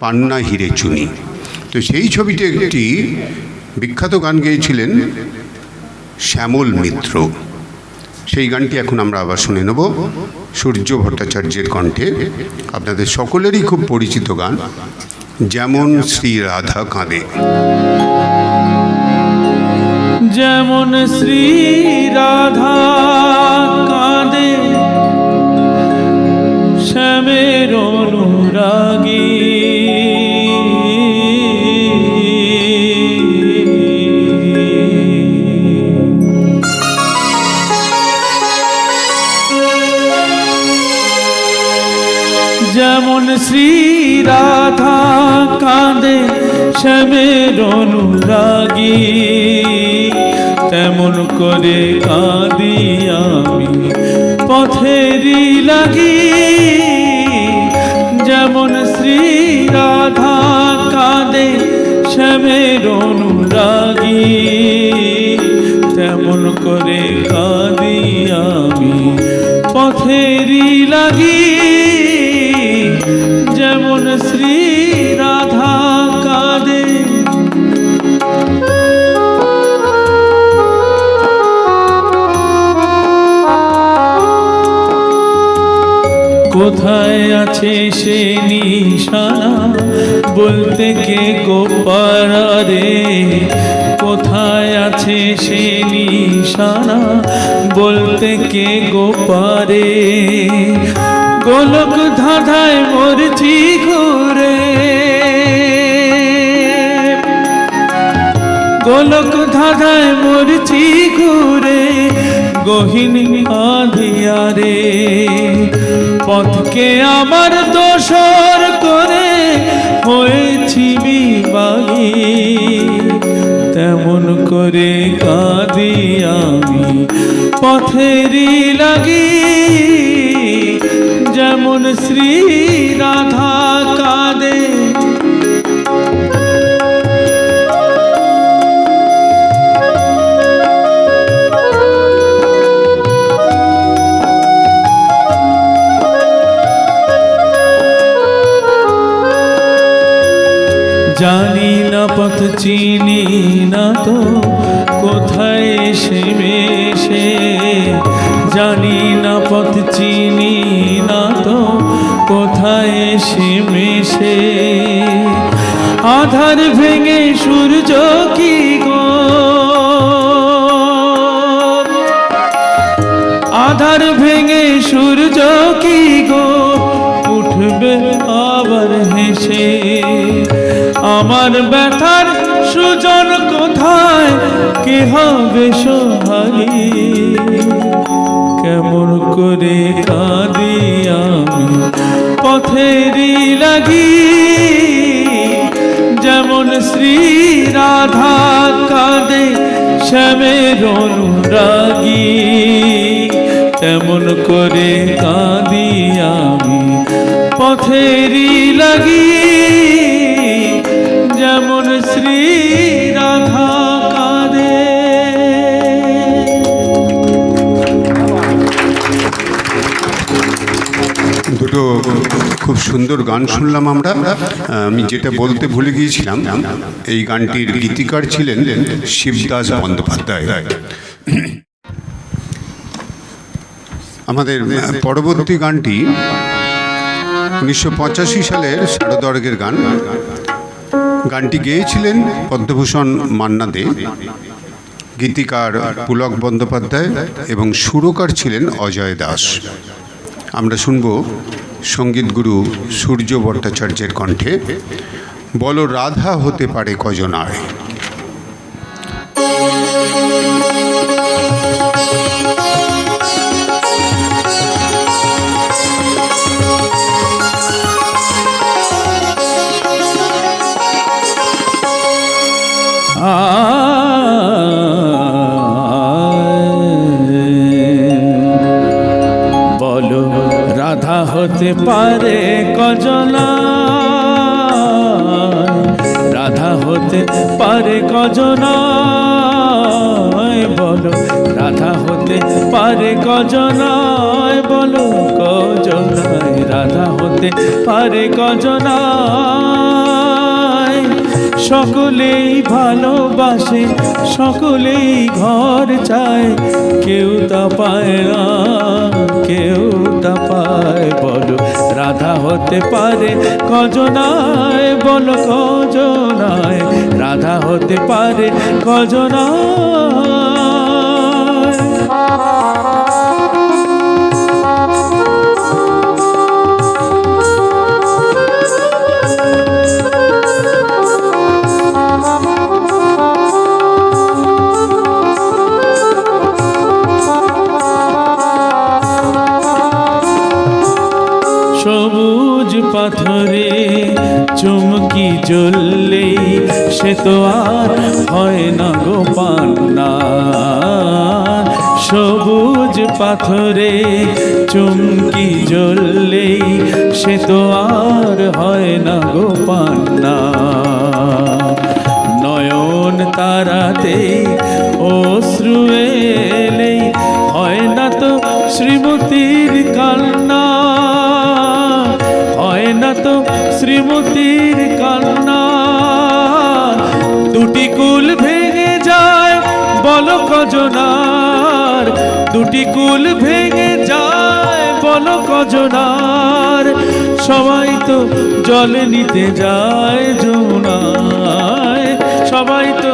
পান্না হিরে চুনি। তো সেই ছবিতে একটি বিখ্যাত গান গেয়েছিলেন শ্যামল মিত্র। সেই গানটি এখন আমরা আবার শুনে নেব সূর্য ভট্টাচার্যের কণ্ঠে। আপনাদের সকলেরই খুব পরিচিত গান, যেমন শ্রী রাধা কাঁদে। যেমন শ্রী রাধা কাঁদে শ্যামের অনুরাগী, যেমন শ্রী রাধা কাঁদে শ্যামের অনুরাগী, তেমন করে কাঁদি আমি পথেরই লাগি। যেমন শ্রী রাধা কাঁদে শ্যামের অনুরাগী, তেমন করে কাঁদি আমি পথেরই লাগি। যেমন শ্রী রাধা কাঁদে। কোথায় আছে সে নিশানা বলতে কে গো পারে, কোথায় আছে সে নিশানা বলতে কে গো পারে। গোলক ধাঁধায় মরছি ঘুরে, গোলক ধাঁধায় মরছি ঘুরে, গহিনী আঁধিয়ারে। পথকে আমার দোসর করে হয়েছি বিবাগী, তেমন করে কাঁদি আমি পথেরই লাগি। যেমন শ্রী রাধা কাঁদে। জানি না পথ চিনি না তো কোথায় এসে মেশে, জানি না পথ চিনি না তো কোথায় এসে মেশে। আধার ভেঙে সূর্য কি গো, আধার ভেঙে সূর্য কি গো উঠবে আবার হেসে। আমার ব্যথার সুজন কোথায়, কে হবে সোহাগী। কেমন করে কাঁদি আমি পথেরই লাগি। যেমন শ্রী রাধা কাঁদে শ্যামের অনুরাগী, তেমন করে কাঁদি আমি পথেরই লাগি। যেমন শ্রী রাধা কাঁদে। দুটো খুব সুন্দর গান শুনলাম আমরা। আমি যেটা বলতে ভুলে গিয়েছিলাম, এই গানটির গীতিকার ছিলেন শিবদাস বন্দ্যোপাধ্যায়। আমাদের পরবর্তী গানটি 1985 সালের শারদর্গের গান। গানটি গেয়েছিলেন পদ্মভূষণ মান্না দে, গীতিকার পুলক বন্দ্যোপাধ্যায় এবং সুরকার ছিলেন অজয় দাস। আমরা শুনব সঙ্গীতগুরু সূর্য ভট্টাচার্যের কণ্ঠে, বলো রাধা হতে পারে কজনায়। বলো রাধা হতে পারে কজনায়, রাধা হতে পারে কজনায়। বলো রাধা হতে পারে কজনায়, বলো কজনায়। কজনায় রাধা হতে পারে কজনায় সকলেই ভালোবাসে সকলেই ঘর চায় কেউ তা পায় না কেউ তা পায় বলো রাধা হতে পারে কজনায় বলো কজনায় রাধা হতে পারে কজনায় সবুজ পাথরে চুমকি জ্বললেই সে তো আর হয় না গো পান্না সবুজ পাথরে চুমকি জ্বললেই সে তো আর হয় না গো পান্না নয়ন তারাতে অশ্রু এলেই হয় না তো শ্রীমতীর কান্না হয় না তো শ্রীমতীর কান্না দুটি কুল ভেঙে যায় বলো কজনার দুটি কুল ভেঙে যায় বলো কজনার সবাই তো জল নিতে যায় যমুনায় সবাই তো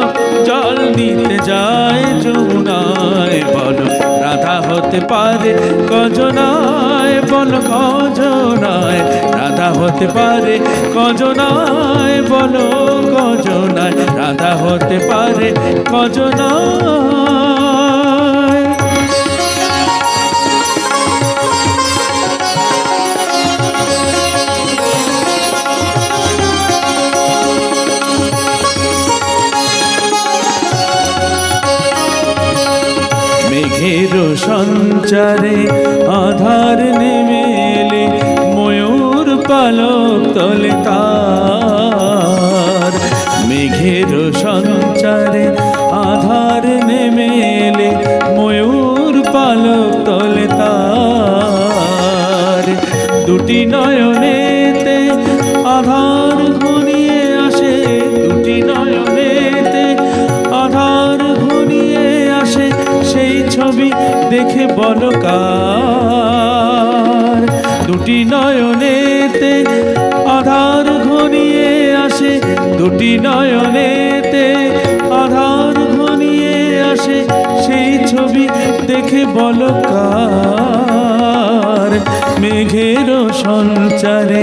জল নিতে যায় যমুনায় বলো রাধা হতে পারে কজনায় বলো কজনায় রাধা হতে পারে কজনায় বলো কজনায় রাধা হতে পারে কজনায় মেঘের সঞ্চারে আধার নেমে এলে ময়ূর পালক তলে তার মেঘের সঞ্চারে আধার নেমে এলে ময়ূর পালক তলে তার দুটি নয়নেতে আধার ঘনিয়ে আসে দুটি নয়নেতে আধার ঘনিয়ে আসে সেই ছবি দেখে বলো কার দুটি নয়নেতে আধার ঘনিয়ে আসে দুটি নয়নেতে আধার ঘনিয়ে আসে সেই ছবি দেখে বলো কার মেঘের সঞ্চারে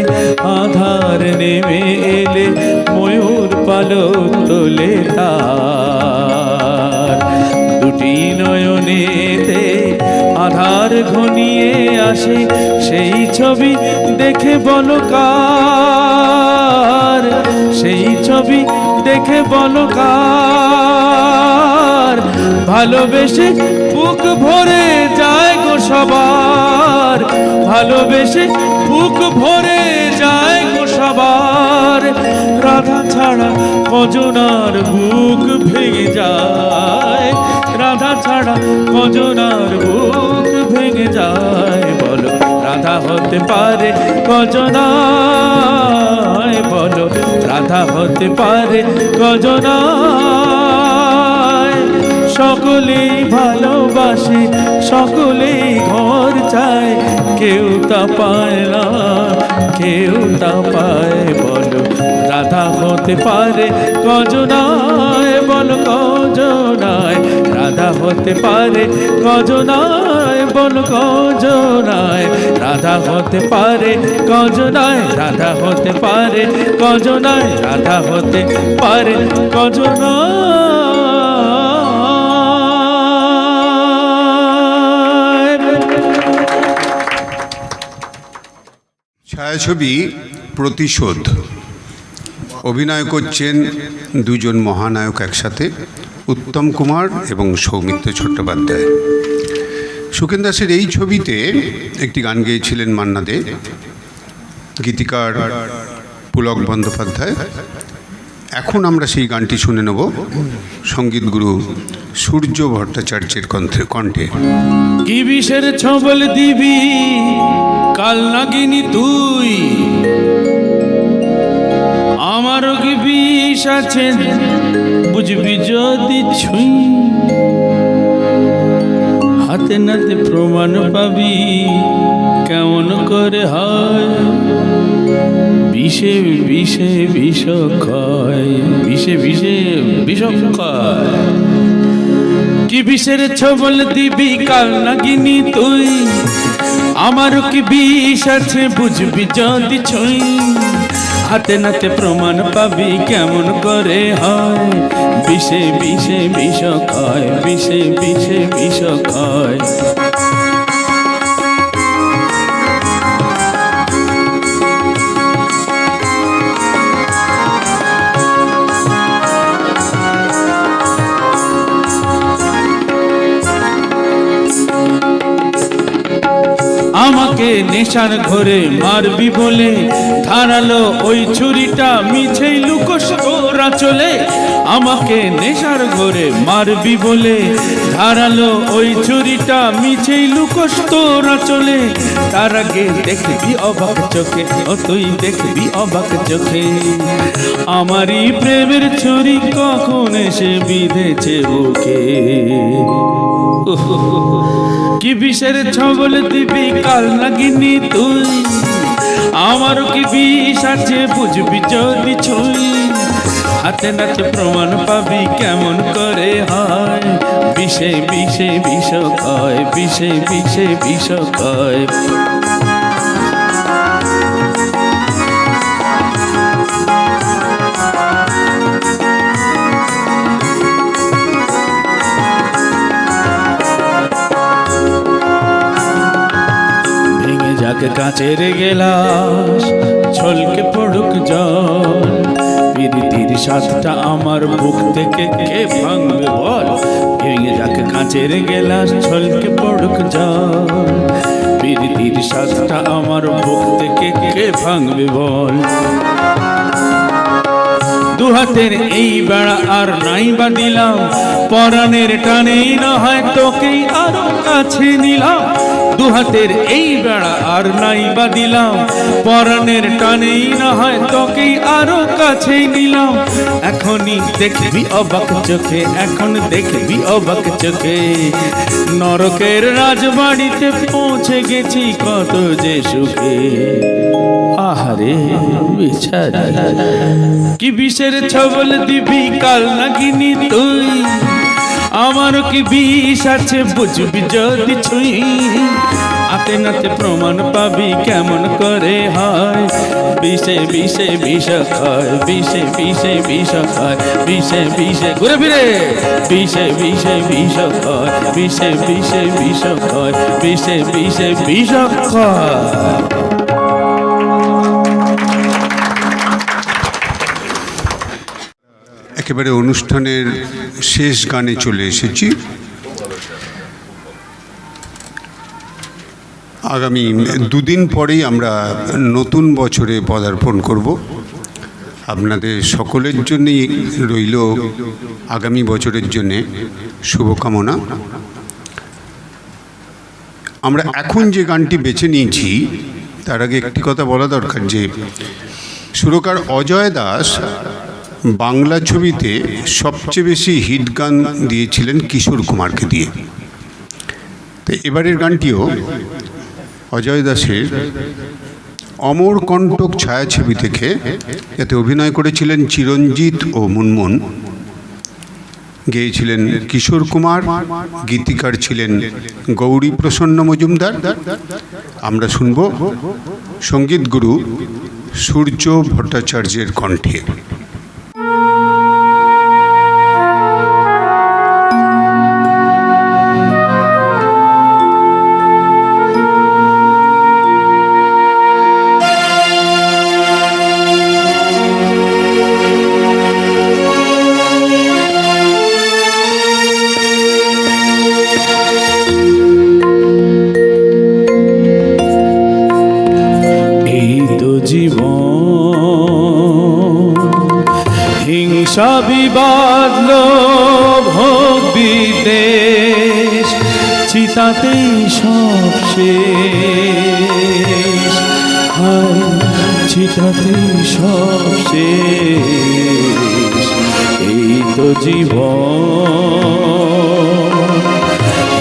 আধার নেমে এলে ময়ূর পালক তোলে তার দুটি নয়নেতে আধার ঘনিয়ে আসে সেই ছবি দেখে বলো কার সেই ছবি দেখে বলো কার ভালোবেসে বুক ভরে যায় গো সবার ভালোবেসে বুক ভরে যায় গো সবার রাধা ছাড়া কজনার বুক ভেঙে যায় রাধা ছাড়া কজনার বুক ভেঙে যায় বলো রাধা হতে পারে কজনায় বলো রাধা হতে পারে কজনায় সকলেই ভালোবাসে সকলেই ঘর চায় কেউ তা পায় না কেউ তা পায় বলো রাধা হতে পারে কজনায় বলো কজনায় রাধা হতে পারে কজনায় বলো কজনায় রাধা হতে পারে কজনায় রাধা হতে পারে কজনায় রাধা হতে পারে কজনায় ছায়াছবি প্রতিশোধ অভিনয় করছেন দুজন মহানায়ক একসাথে উত্তম কুমার এবং সৌমিত্র চট্টোপাধ্যায় সুখেন দাসের এই ছবিতে একটি গান গেয়েছিলেন মান্না দে গীতিকার পুলক বন্দ্যোপাধ্যায় এখন আমরা সেই গানটি শুনে নেব সঙ্গীতগুরু সূর্য ভট্টাচার্যের কণ্ঠে। কি বিষের ছবল দিবি কাল নাগিনি তুই, আমারও কি বিষ আছে বুঝবি যদি ছুঁই, হাতে নাতে প্রমাণ পাবি কেমন করে হয়, বিষে বিষে বিষ খায়, বিষে বিষে বিষ খায়। কি বিষের ছবল দিবি কাল নাগিনি তুই, আমারও কি বিষ আছে বুঝবি যদি ছুঁই, হাতে নাতে প্রমাণ পাবি কেমন করে হয়, বিষে বিষে বিষ খায়, বিষে বিষে বিষ খায়। আমাকে নেশার ঘরে মারবি বলে ধারালো ওই ছুরিটা মিছেই লুকোস তোরা চলে, আমাকে নেশার ঘরে মারবি বলে ধারালো ওই ছুরিটা মিছেই লুকোস তোরা চলে, তার আগে দেখবি অবাক চোখে, ও তুই দেখবি অবাক চোখে, আমারই প্রেমের ছুরি কখন এসে বিঁধেছে বুকে। কি বিষের ছবল দিবি কাল নাগিনি তুই, আমারও কি বিষ আছে বুঝবি যদি ছুঁই, হাতে নাতে প্রমাণ পাবি কেমন করে হয়, বিষে বিষে বিষ খায়, বিষে বিষে বিষ খায়। কাঁচের গেলাস ছলকে পড়ুক জল, প্রীতির স্বাদটা আমার বুক থেকে কে ভাঙবে বল, ভেঙে যাক কাঁচের গেলাস ছলকে পড়ুক জল, প্রীতির স্বাদটা আমার বুক থেকে কে ভাঙবে বল। দুহাতের এই বেড়া আর নাই বা দিলাম, পরাণের টানেই না হয় তোকেই আরো কাছে নিলাম, দুহাতের এই বেড়া আর নাই বা দিলাম, পরাণের টানেই না হয় তোকেই আরো কাছে নিলাম, এখনই দেখবি অবাক চোখে, এখন দেখবি অবাক চোখে, নরকের রাজবাড়িতে পৌঁছে গেছি কত যে সুখে। আহারে বিছানা কি বিষের ছবল দিবি কাল নাগিনি তুই, আমারও কি বিষ আছে বুঝবি যদি ছুঁই, হাতে নাতে প্রমাণ পাবি কেমন করে হয়, বিষে বিষে বিষ খায়, বিষে বিষে বিষ খায়, বিষে বিষে ঘুরে ফিরে বিষে বিষে বিষ খায়, বিষে বিষে বিষ খায়, বিষে বিষে বিষ খায়। একেবারে অনুষ্ঠানের শেষ গানে চলে এসেছি। আগামী দুদিন পরেই আমরা নতুন বছরে পদার্পণ করব। আপনাদের সকলের জন্যই রইল আগামী বছরের জন্যে শুভকামনা। আমরা এখন যে গানটি বেছে নিয়েছি তার আগে একটি কথা বলা দরকার যে সুরকার অজয় দাস বাংলা ছবিতে সবচেয়ে বেশি হিট গান দিয়েছিলেন কিশোর কুমারকে দিয়ে। তো এবারের গানটিও অজয় দাসের অমর কণ্টক ছায়াছবি থেকে, এতে অভিনয় করেছিলেন চিরঞ্জিত ও মুনমুন, গেয়েছিলেন কিশোর কুমার, গীতিকার ছিলেন গৌরী প্রসন্ন মজুমদার। আমরা শুনব সঙ্গীতগুরু সূর্য ভট্টাচার্যের কণ্ঠে। জীবন হিংসা বিবাদ লোভ ভোগ বিদ্বেষ চিতাতেই সব শেষ, হায় চিতাতেই সব শেষ, এই তো জীবন।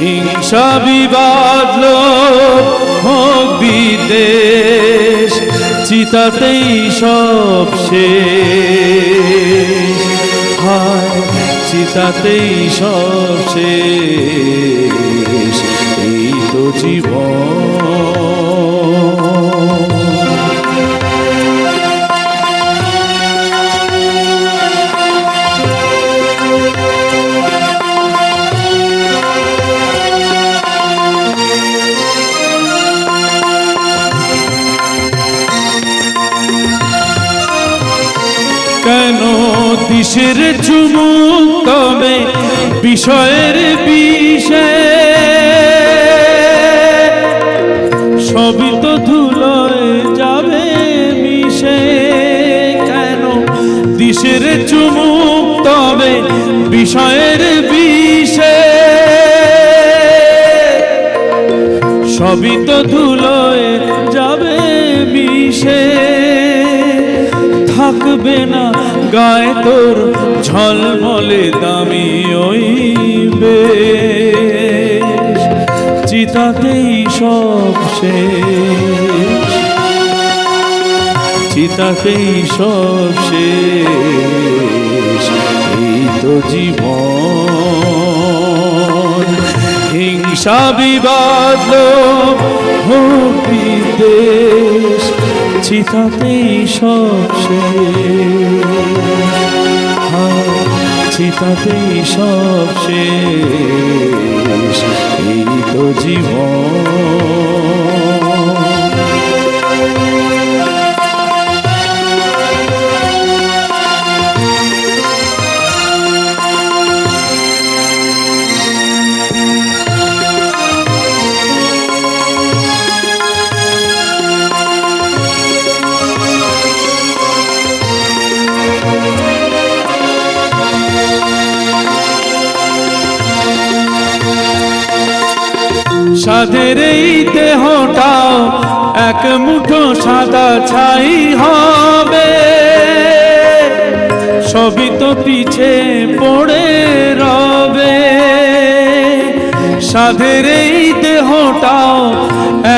হিংসা বিবাদ লোভ ভোগ বিদ্বেষ চিতাতেই সব শেষ, হায় চিতাতেই সব শেষ, এই তো জীবন। কেন দিশের চুমুক তবে বিষয়ের বিষে, সবই তো ধুলোয় যাবে মিশে। কেন দিশের চুমুক তবে বিষয়ের বিষে, সবই তো ধুলোয় যাবে মিশে। থাকবে না গায়ে তোর ঝলমলে দামি ওই বেশ, চিতাতেই সব শেষ, চিতাতেই সব শেষ, এই তো জীবন। হিংসা বিবাদ লোভ ভোগ বিদ্বেষ চিতাতেই সব শেষ, হায় চিতাতেই সব শেষ, এই তো জীবন। সাধের এই দেহটাও এক মুঠো সাদা ছাই হবে, সবই তো পিছে পড়ে রবে। সাধের এই দেহটাও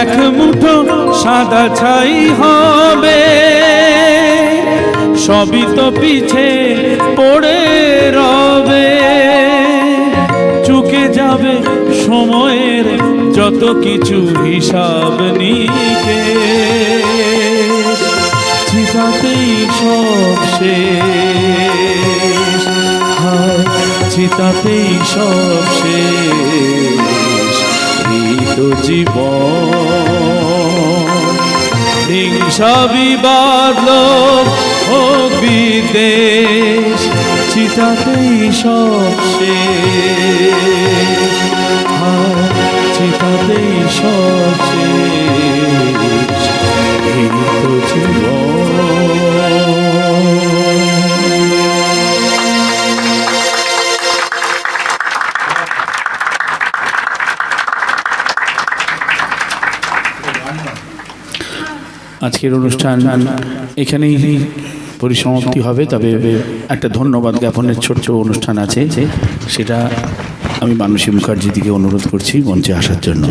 এক মুঠো সাদা ছাই হবে, সবই তো পিছে পড়ে রবে। চুকে যাবে সময়ের যত কিছু হিসাব নিকেশ, চিতাতেই সব শেষ, হায় চিতাতেই সব শেষ, এই তো জীবন। হিংসা বিবাদ লোভ ভোগ বিদ্বেষ চিতাতেই সব শেষ, হায় চিতাতেই সব শেষ, এই তো জীবন। আজকের অনুষ্ঠান এখানেই পরিসমাপ্তি হবে, তবে একটা ধন্যবাদ জ্ঞাপনের ছোট্ট অনুষ্ঠান আছে, সেটা আমি মানসী মুখার্জি দিকে অনুরোধ করছি মঞ্চে আসার জন্য।